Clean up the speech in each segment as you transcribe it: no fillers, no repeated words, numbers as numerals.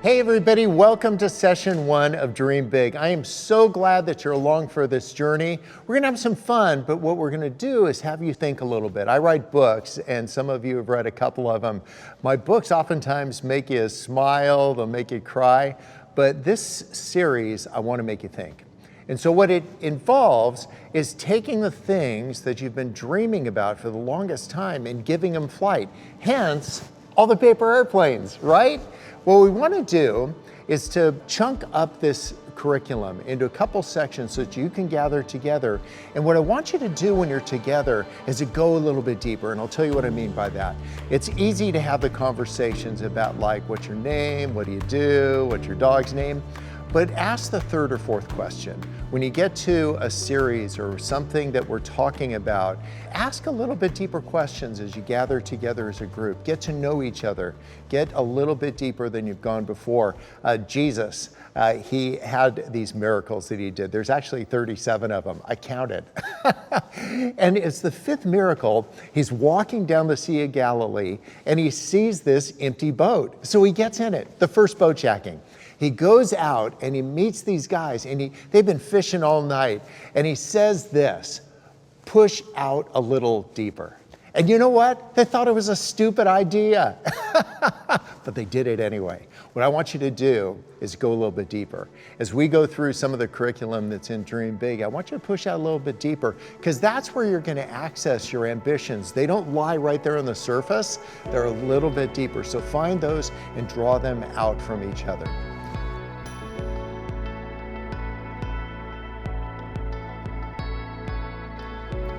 Hey everybody, welcome to session 1 of Dream Big. I am so glad that you're along for this journey. We're gonna have some fun, but what we're gonna do is have you think a little bit. I write books, and some of you have read a couple of them. My books oftentimes make you smile, they'll make you cry, but this series, I wanna make you think. And so what it involves is taking the things that you've been dreaming about for the longest time and giving them flight. Hence, all the paper airplanes, right? What we want to do is to chunk up this curriculum into a couple sections so that you can gather together. And what I want you to do when you're together is to go a little bit deeper, and I'll tell you what I mean by that. It's easy to have the conversations about like, what's your name, what do you do, what's your dog's name? But ask the third or fourth question. When you get to a series or something that we're talking about, ask a little bit deeper questions as you gather together as a group. Get to know each other. Get a little bit deeper than you've gone before. Jesus, he had these miracles that he did. There's actually 37 of them. I counted. And it's the fifth miracle. He's walking down the Sea of Galilee and he sees this empty boat. So he gets in it, the first boat jacking. He goes out and he meets these guys and they've been fishing all night. And he says this, push out a little deeper. And you know what? They thought it was a stupid idea, but they did it anyway. What I want you to do is go a little bit deeper. As we go through some of the curriculum that's in Dream Big, I want you to push out a little bit deeper because that's where you're going to access your ambitions. They don't lie right there on the surface. They're a little bit deeper. So find those and draw them out from each other.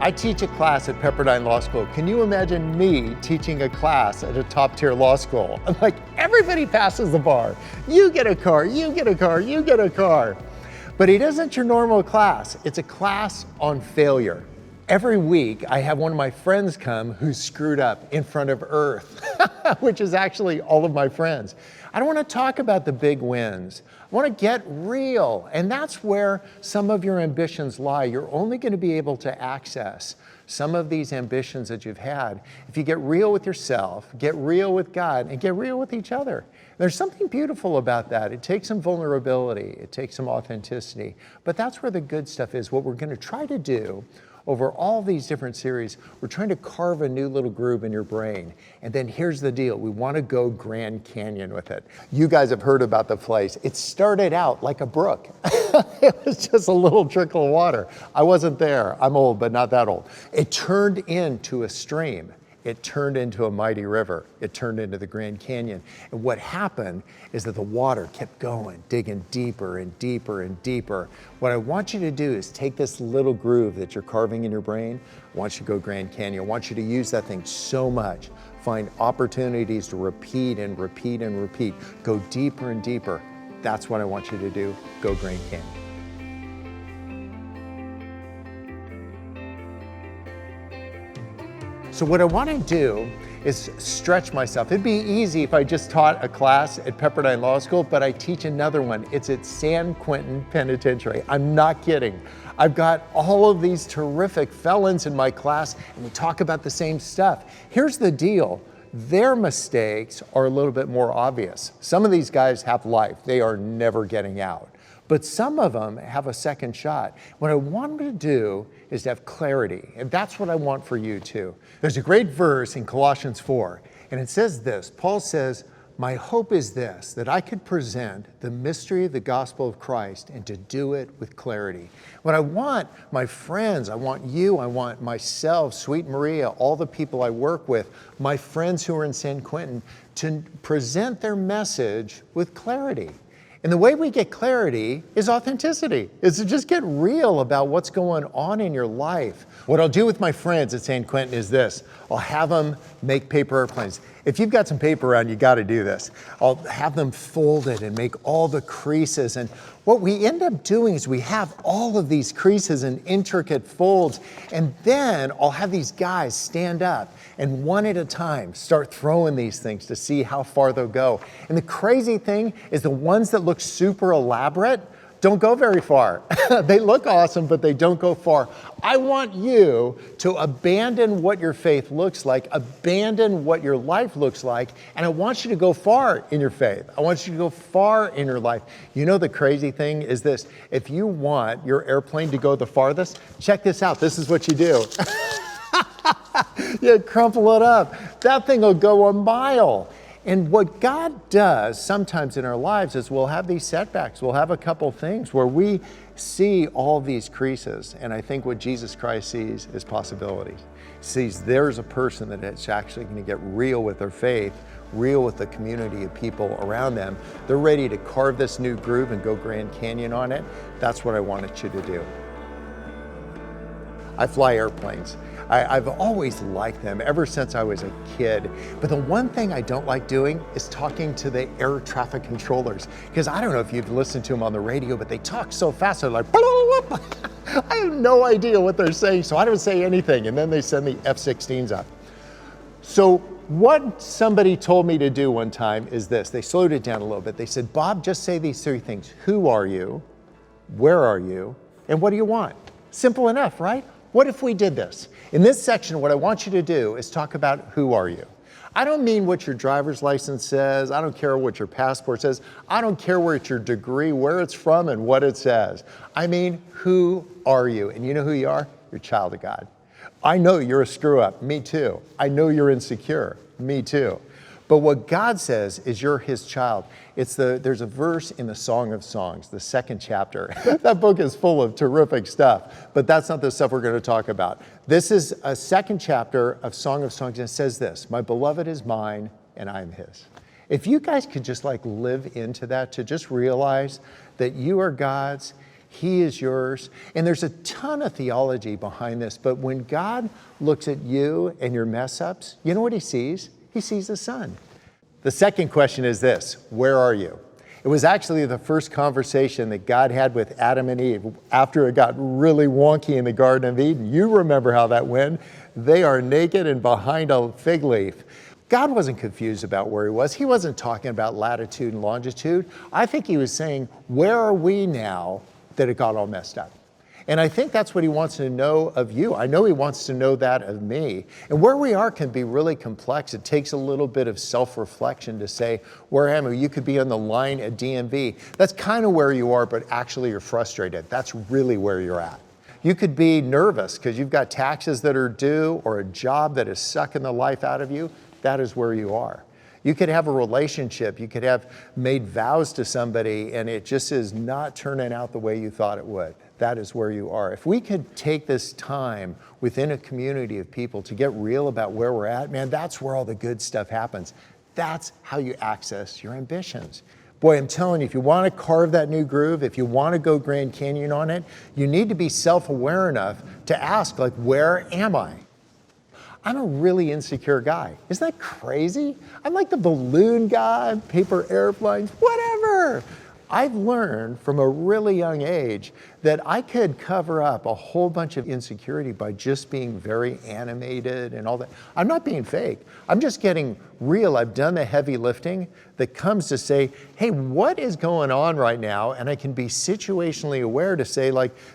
I teach a class at Pepperdine Law School. Can you imagine me teaching a class at a top tier law school? I'm like, everybody passes the bar. You get a car, you get a car, you get a car. But it isn't your normal class. It's a class on failure. Every week I have one of my friends come who's screwed up in front of Earth, which is actually all of my friends. I don't want to talk about the big wins. I want to get real. And that's where some of your ambitions lie. You're only going to be able to access some of these ambitions that you've had if you get real with yourself, get real with God, and get real with each other. There's something beautiful about that. It takes some vulnerability. It takes some authenticity. But that's where the good stuff is. What we're going to try to do over all these different series, we're trying to carve a new little groove in your brain. And then here's the deal. We want to go Grand Canyon with it. You guys have heard about the place. It started out like a brook. It was just a little trickle of water. I wasn't there. I'm old, but not that old. It turned into a stream. It turned into a mighty river. It turned into the Grand Canyon. And what happened is that the water kept going, digging deeper and deeper and deeper. What I want you to do is take this little groove that you're carving in your brain. I want you to go Grand Canyon. I want you to use that thing so much. Find opportunities to repeat and repeat and repeat. Go deeper and deeper. That's what I want you to do. Go Grand Canyon. So what I want to do is stretch myself. It'd be easy if I just taught a class at Pepperdine Law School, but I teach another one. It's at San Quentin Penitentiary. I'm not kidding. I've got all of these terrific felons in my class, and we talk about the same stuff. Here's the deal. Their mistakes are a little bit more obvious. Some of these guys have life. They are never getting out. But some of them have a second shot. What I want them to do is to have clarity, and that's what I want for you too. There's a great verse in Colossians 4, and it says this. Paul says, my hope is this, that I could present the mystery of the gospel of Christ and to do it with clarity. What I want my friends, I want you, I want myself, Sweet Maria, all the people I work with, my friends who are in San Quentin, to present their message with clarity. And the way we get clarity is authenticity, is to just get real about what's going on in your life. What I'll do with my friends at San Quentin is this. I'll have them make paper airplanes. If you've got some paper around, you got to do this. I'll have them fold it and make all the creases. And what we end up doing is we have all of these creases and intricate folds. And then I'll have these guys stand up and one at a time start throwing these things to see how far they'll go. And the crazy thing is the ones that look super elaborate don't go very far. They look awesome, but they don't go far. I want you to abandon what your faith looks like, abandon what your life looks like, and I want you to go far in your faith. I want you to go far in your life. You know, the crazy thing is this: if you want your airplane to go the farthest, check this out. This is what you do. You crumple it up. That thing will go a mile. And what God does sometimes in our lives is we'll have these setbacks. We'll have a couple things where we see all these creases. And I think what Jesus Christ sees is possibilities. He sees there's a person that is actually going to get real with their faith, real with the community of people around them. They're ready to carve this new groove and go Grand Canyon on it. That's what I wanted you to do. I fly airplanes. I've always liked them ever since I was a kid. But the one thing I don't like doing is talking to the air traffic controllers. Because I don't know if you've listened to them on the radio, but they talk so fast. They're like, I have no idea what they're saying, so I don't say anything. And then they send the F-16s up. So what somebody told me to do one time is this. They slowed it down a little bit. They said, Bob, just say these three things. Who are you? Where are you? And what do you want? Simple enough, right? What if we did this? In this section, what I want you to do is talk about who are you. I don't mean what your driver's license says. I don't care what your passport says. I don't care where it's your degree, where it's from, and what it says. I mean, who are you? And you know who you are? You're a child of God. I know you're a screw up. Me too. I know you're insecure. Me too. But what God says is you're his child. There's a verse in the Song of Songs, the 2nd chapter. That book is full of terrific stuff, but that's not the stuff we're going to talk about. This is a 2nd chapter of Song of Songs, and it says this: my beloved is mine and I am his. If you guys could just live into that, to just realize that you are God's, he is yours. And there's a ton of theology behind this, but when God looks at you and your mess ups, you know what he sees? He sees the sun. The second question is this: where are you? It was actually the first conversation that God had with Adam and Eve after it got really wonky in the Garden of Eden. You remember how that went. They are naked and behind a fig leaf. God wasn't confused about where he was. He wasn't talking about latitude and longitude. I think he was saying, where are we now that it got all messed up? And I think that's what he wants to know of you. I know he wants to know that of me. And where we are can be really complex. It takes a little bit of self-reflection to say, where am I? You could be on the line at DMV. That's kind of where you are, but actually you're frustrated. That's really where you're at. You could be nervous because you've got taxes that are due or a job that is sucking the life out of you. That is where you are. You could have a relationship. You could have made vows to somebody and it just is not turning out the way you thought it would. That is where you are. If we could take this time within a community of people to get real about where we're at, man, that's where all the good stuff happens. That's how you access your ambitions. Boy, I'm telling you, if you want to carve that new groove, if you want to go Grand Canyon on it, you need to be self-aware enough to ask, where am I? I'm a really insecure guy. Isn't that crazy? I'm like the balloon guy, paper airplanes, whatever. I've learned from a really young age that I could cover up a whole bunch of insecurity by just being very animated and all that. I'm not being fake. I'm just getting real. I've done the heavy lifting that comes to say, hey, what is going on right now? And I can be situationally aware to say,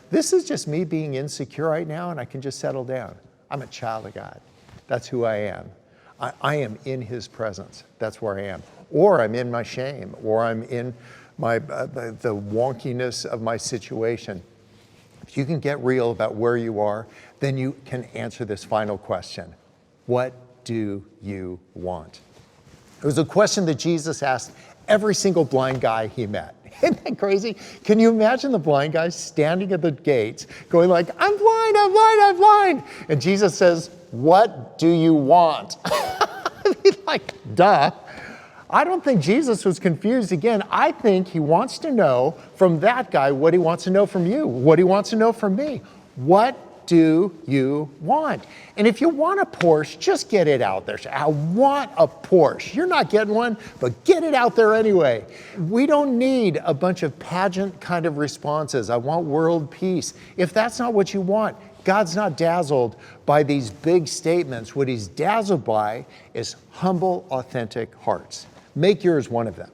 this is just me being insecure right now, and I can just settle down. I'm a child of God. That's who I am. I am in his presence. That's where I am. Or I'm in my shame, or I'm in the wonkiness of my situation. If you can get real about where you are, then you can answer this final question. What do you want? It was a question that Jesus asked every single blind guy he met. Isn't that crazy? Can you imagine the blind guy standing at the gates going I'm blind, I'm blind, I'm blind. And Jesus says, what do you want? Duh. I don't think Jesus was confused. Again, I think he wants to know from that guy what he wants to know from you, what he wants to know from me. What do you want? And if you want a Porsche, just get it out there. I want a Porsche. You're not getting one, but get it out there anyway. We don't need a bunch of pageant kind of responses. I want world peace. If that's not what you want, God's not dazzled by these big statements. What he's dazzled by is humble, authentic hearts. Make yours one of them.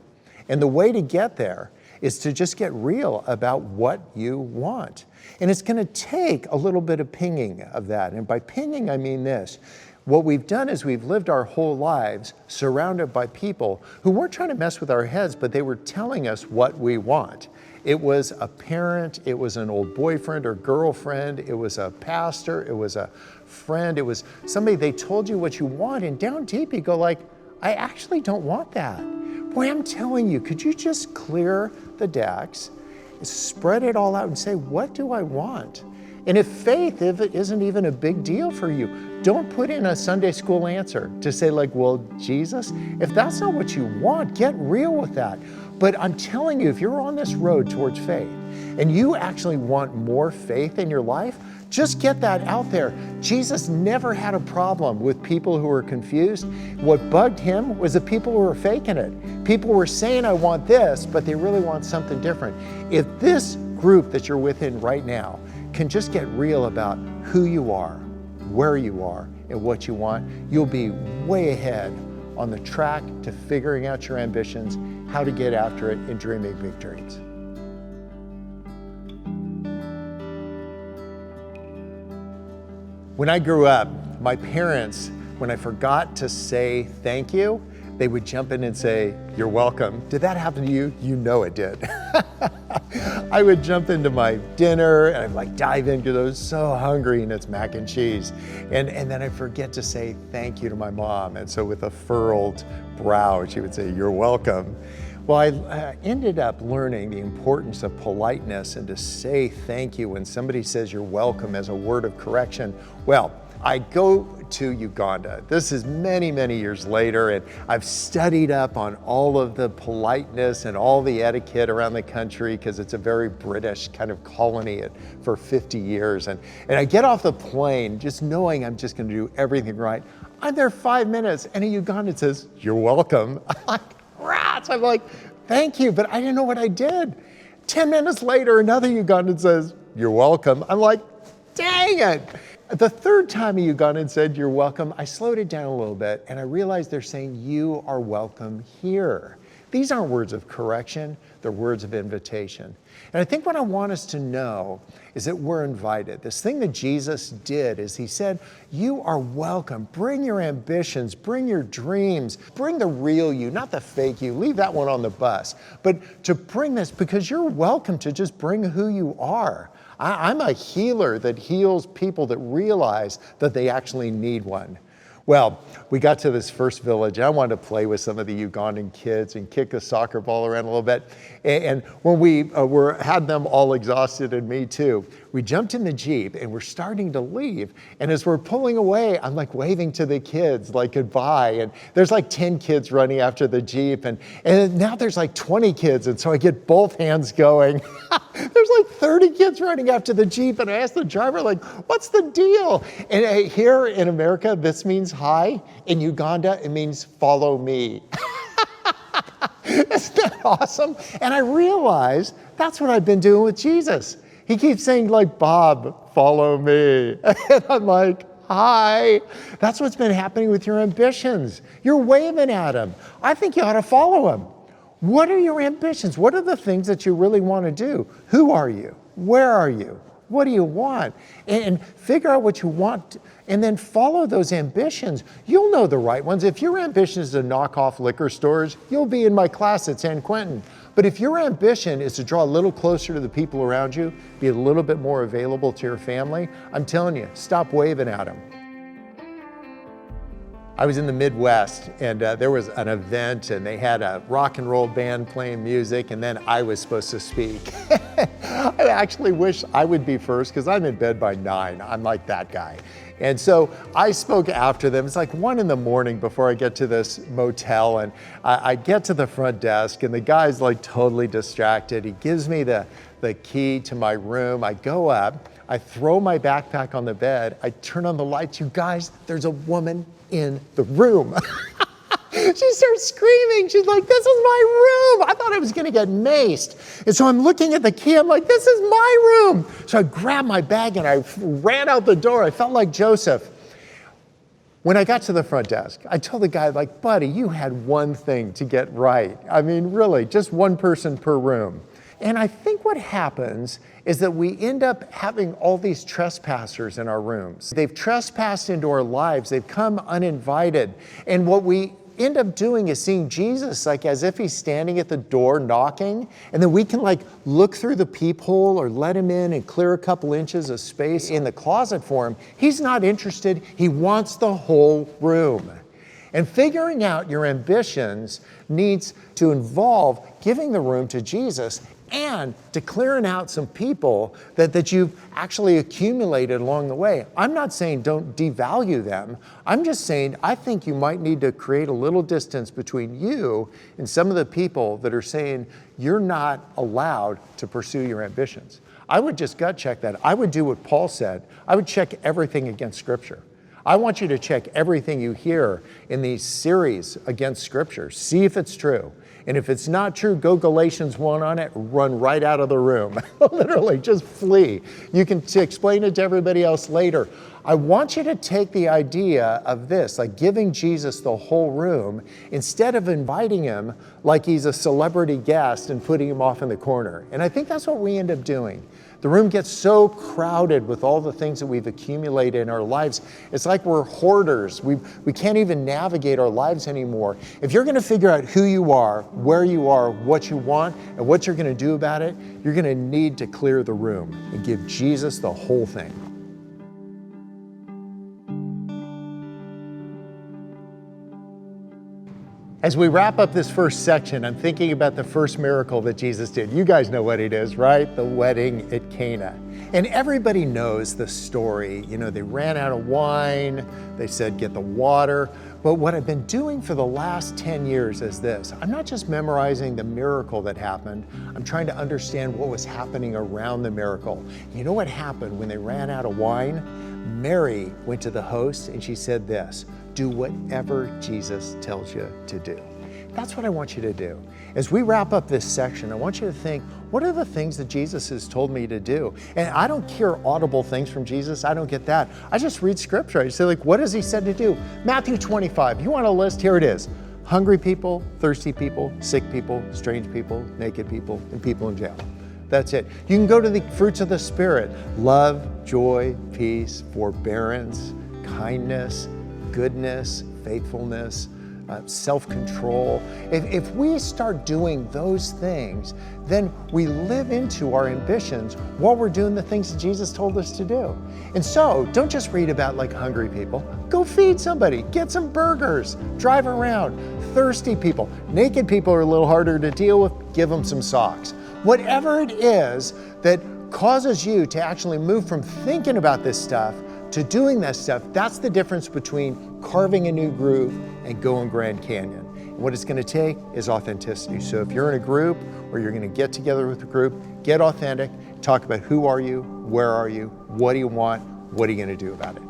And the way to get there is to just get real about what you want. And it's going to take a little bit of pinging of that. And by pinging, I mean this. What we've done is we've lived our whole lives surrounded by people who weren't trying to mess with our heads, but they were telling us what we want. It was a parent, it was an old boyfriend or girlfriend, it was a pastor, it was a friend, it was somebody, they told you what you want, and down deep you go like, I actually don't want that. Boy, I'm telling you, could you just clear the decks, spread it all out and say, what do I want? And if faith, if it isn't even a big deal for you, don't put in a Sunday school answer to say like, well, Jesus, if that's not what you want, get real with that. But I'm telling you, if you're on this road towards faith and you actually want more faith in your life, just get that out there. Jesus never had a problem with people who were confused. What bugged him was the people who were faking it. People were saying, I want this, but they really want something different. If this group that you're within right now can just get real about who you are, where you are, and what you want, you'll be way ahead on the track to figuring out your ambitions, how to get after it, and dreaming big dreams. When I grew up, my parents, when I forgot to say thank you, they would jump in and say, you're welcome. Did that happen to you? You know it did. I would jump into my dinner and I'd like dive in because I was so hungry and it's mac and cheese. And then I'd forget to say thank you to my mom. And so with a furrowed brow, she would say, you're welcome. Well, I ended up learning the importance of politeness and to say thank you when somebody says you're welcome as a word of correction. Well, I go to Uganda. This is many, many years later, and I've studied up on all of the politeness and all the etiquette around the country because it's a very British kind of colony for 50 years. And I get off the plane just knowing I'm just going to do everything right. I'm there 5 minutes, and a Ugandan says, you're welcome. I'm like, rats! I'm like, thank you, but I didn't know what I did. 10 minutes later, another Ugandan says, you're welcome. I'm like, dang it! The third time a Ugandan said, you're welcome, I slowed it down a little bit and I realized they're saying, you are welcome here. These aren't words of correction, they're words of invitation. And I think what I want us to know is that we're invited. This thing that Jesus did is he said, you are welcome. Bring your ambitions, bring your dreams, bring the real you, not the fake you. Leave that one on the bus. But to bring this, because you're welcome to just bring who you are. I'm a healer that heals people that realize that they actually need one. Well, we got to this first village. I wanted to play with some of the Ugandan kids and kick the soccer ball around a little bit. And when we had them all exhausted, and me too, we jumped in the Jeep and we're starting to leave. And as we're pulling away, I'm like waving to the kids like goodbye. And there's like 10 kids running after the Jeep. And now there's like 20 kids. And so I get both hands going. There's like 30 kids running after the Jeep. And I asked the driver, like, what's the deal? And here in America, this means hi. In Uganda, it means follow me. Isn't that awesome? And I realized that's what I've been doing with Jesus. He keeps saying like, Bob, follow me. And I'm like, hi. That's what's been happening with your ambitions. You're waving at him. I think you ought to follow him. What are your ambitions? What are the things that you really want to do? Who are you? Where are you? What do you want? And figure out what you want and then follow those ambitions. You'll know the right ones. If your ambition is to knock off liquor stores, you'll be in my class at San Quentin. But if your ambition is to draw a little closer to the people around you, be a little bit more available to your family, I'm telling you, stop waving at them. I was in the Midwest and there was an event and they had a rock and roll band playing music and then I was supposed to speak. I actually wish I would be first because I'm in bed by 9. I'm like that guy. And so I spoke after them. It's like 1 a.m. before I get to this motel and I get to the front desk and the guy's like totally distracted. He gives me the key to my room. I go up, I throw my backpack on the bed. I turn on the lights. You guys, there's a woman in the room. She starts screaming. She's like, this is my room. I thought I was going to get maced. And so I'm looking at the key. I'm like, this is my room. So I grabbed my bag and I ran out the door. I felt like Joseph. When I got to the front desk, I told the guy, like, buddy, you had one thing to get right. I mean, really, just one person per room. And I think what happens is that we end up having all these trespassers in our rooms. They've trespassed into our lives. They've come uninvited. And what we end up doing is seeing Jesus like as if he's standing at the door knocking, and then we can like look through the peephole or let him in and clear a couple inches of space in the closet for him. He's not interested. He wants the whole room. And figuring out your ambitions needs to involve giving the room to Jesus and to clearing out some people that you've actually accumulated along the way. I'm not saying don't devalue them. I'm just saying I think you might need to create a little distance between you and some of the people that are saying you're not allowed to pursue your ambitions. I would just gut check that. I would do what Paul said. I would check everything against Scripture. I want you to check everything you hear in these series against Scripture. See if it's true. And if it's not true, go Galatians 1 on it, run right out of the room. Literally, just flee. You can explain it to everybody else later. I want you to take the idea of this, like giving Jesus the whole room, instead of inviting him like he's a celebrity guest and putting him off in the corner. And I think that's what we end up doing. The room gets so crowded with all the things that we've accumulated in our lives. It's like we're hoarders. We can't even navigate our lives anymore. If you're going to figure out who you are, where you are, what you want, and what you're going to do about it, you're going to need to clear the room and give Jesus the whole thing. As we wrap up this first section, I'm thinking about the first miracle that Jesus did. You guys know what it is, right? The wedding at Cana. And everybody knows the story. You know, they ran out of wine. They said, get the water. But what I've been doing for the last 10 years is this. I'm not just memorizing the miracle that happened. I'm trying to understand what was happening around the miracle. You know what happened when they ran out of wine? Mary went to the host and she said this: do whatever Jesus tells you to do. That's what I want you to do. As we wrap up this section, I want you to think, what are the things that Jesus has told me to do? And I don't hear audible things from Jesus. I don't get that. I just read Scripture. I say, like, what has he said to do? Matthew 25. You want a list? Here it is. Hungry people, thirsty people, sick people, strange people, naked people, and people in jail. That's it. You can go to the fruits of the Spirit: love, joy, peace, forbearance, kindness, goodness, faithfulness, self-control. If we start doing those things, then we live into our ambitions while we're doing the things that Jesus told us to do. And so don't just read about like hungry people. Go feed somebody, get some burgers, drive around. Thirsty people, naked people are a little harder to deal with, give them some socks. Whatever it is that causes you to actually move from thinking about this stuff to doing that stuff, that's the difference between carving a new groove and going Grand Canyon. And what it's going to take is authenticity. So if you're in a group or you're going to get together with a group, get authentic, talk about who are you, where are you, what do you want, what are you going to do about it?